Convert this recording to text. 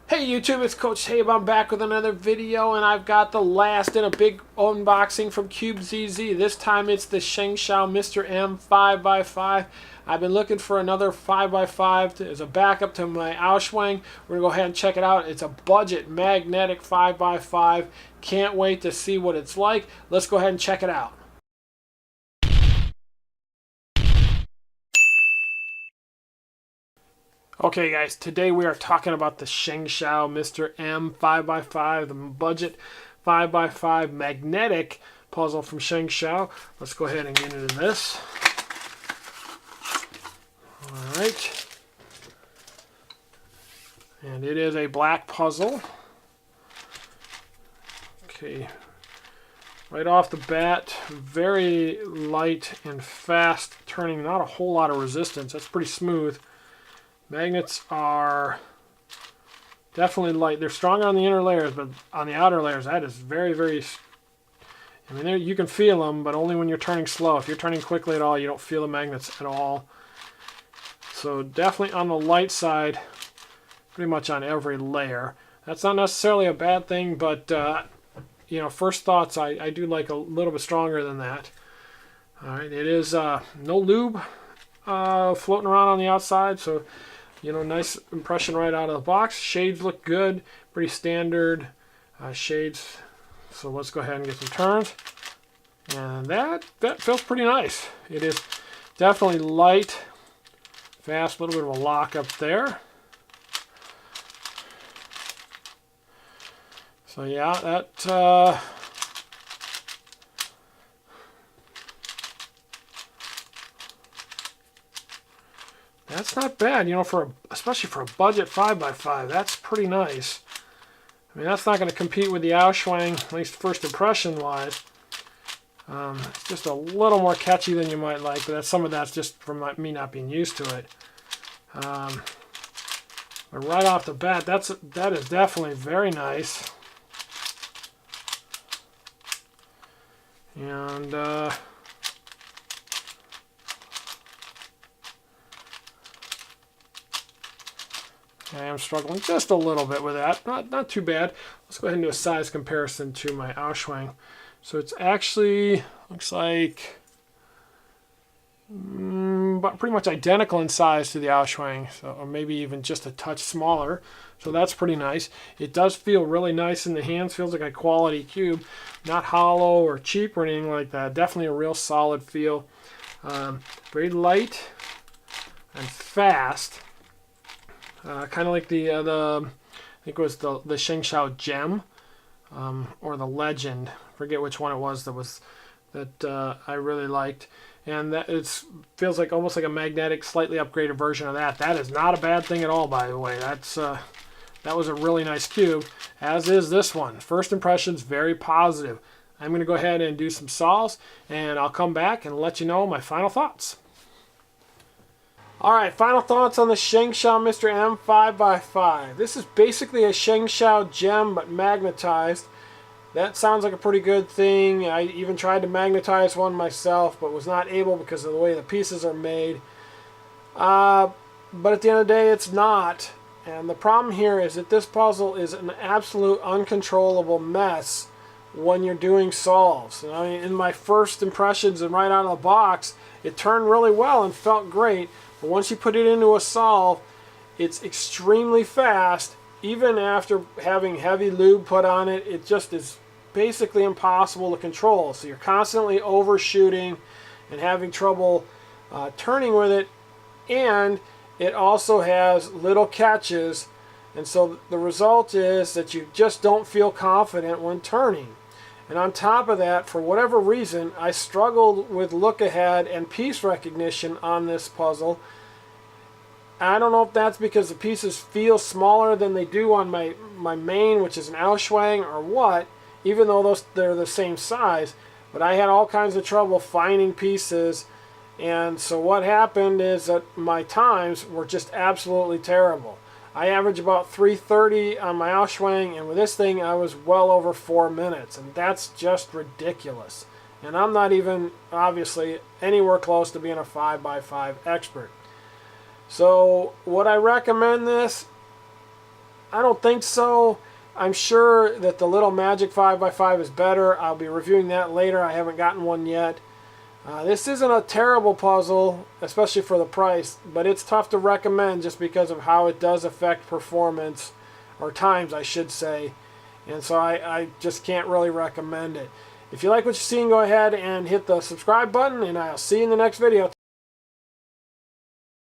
Hey YouTube, it's Coach Habe. I'm back with another video, and I've got the last in a big unboxing from CubeZZ. This time it's the Shengshou Mr. M 5x5. I've been looking for another 5x5 as a backup to my Auschwang. We're going to go ahead and check it out. It's a budget magnetic 5x5. Can't wait to see what it's like. Let's go ahead and check it out. Okay guys, today we are talking about the Shengshou Mr. M 5x5, the budget 5x5 magnetic puzzle from Shengshou. Let's go ahead and get into this. Alright. And it is a black puzzle. Okay. Right off the bat, very light and fast turning, not a whole lot of resistance. That's pretty smooth. Magnets are definitely light. They're strong on the inner layers, but on the outer layers, that is very, very... I mean, you can feel them, but only when you're turning slow. If you're turning quickly at all, you don't feel the magnets at all. So definitely on the light side, pretty much on every layer. That's not necessarily a bad thing, but, you know, first thoughts, I do like a little bit stronger than that. All right, it is no lube floating around on the outside, so... You know, nice impression right out of the box. Shades look good, pretty standard shades. So let's go ahead and get some turns. And that feels pretty nice. It is definitely light, fast, a little bit of a lock up there. So yeah, that... That's not bad, you know, especially for a budget 5x5. That's pretty nice. I mean, that's not going to compete with the Auschwang, at least first impression-wise. It's just a little more catchy than you might like, but some of that's just from me not being used to it. But right off the bat, that is definitely very nice. And I am struggling just a little bit with that. Not too bad. Let's go ahead and do a size comparison to my Auschwang. So it's actually, looks like, pretty much identical in size to the Auschwang, so, or maybe even just a touch smaller. So that's pretty nice. It does feel really nice in the hands. Feels like a quality cube. Not hollow or cheap or anything like that. Definitely a real solid feel. Very light and fast. Kind of like the I think it was the Shengshou Gem or the Legend. Forget which one it was that I really liked, and that feels like almost like a magnetic, slightly upgraded version of that. That is not a bad thing at all, by the way. That was a really nice cube, as is this one. First impressions, very positive. I'm going to go ahead and do some solves, and I'll come back and let you know my final thoughts. Alright, final thoughts on the Shengshou Mr. M 5x5. This is basically a Shengshou Gem, but magnetized. That sounds like a pretty good thing. I even tried to magnetize one myself, but was not able because of the way the pieces are made. But at the end of the day, it's not. And the problem here is that this puzzle is an absolute uncontrollable mess when you're doing solves. I mean, in my first impressions and right out of the box, it turned really well and felt great. But once you put it into a solve, it's extremely fast. Even after having heavy lube put on it, it just is basically impossible to control. So you're constantly overshooting and having trouble turning with it. And it also has little catches. And so the result is that you just don't feel confident when turning. And on top of that, for whatever reason, I struggled with look ahead and piece recognition on this puzzle. I don't know if that's because the pieces feel smaller than they do on my main, which is an Auschwang, or what, even though they're the same size. But I had all kinds of trouble finding pieces, and so what happened is that my times were just absolutely terrible. I average about 3:30 on my Auschwang, and with this thing I was well over 4 minutes, and that's just ridiculous. And I'm not even, obviously, anywhere close to being a 5x5 expert. So would I recommend this? I don't think so. I'm sure that the little magic 5x5 is better. I'll be reviewing that later. I haven't gotten one yet. This isn't a terrible puzzle, especially for the price, but it's tough to recommend just because of how it does affect performance, or times I should say, and so I just can't really recommend it. If you like what you're seeing, go ahead and hit the subscribe button, and I'll see you in the next video.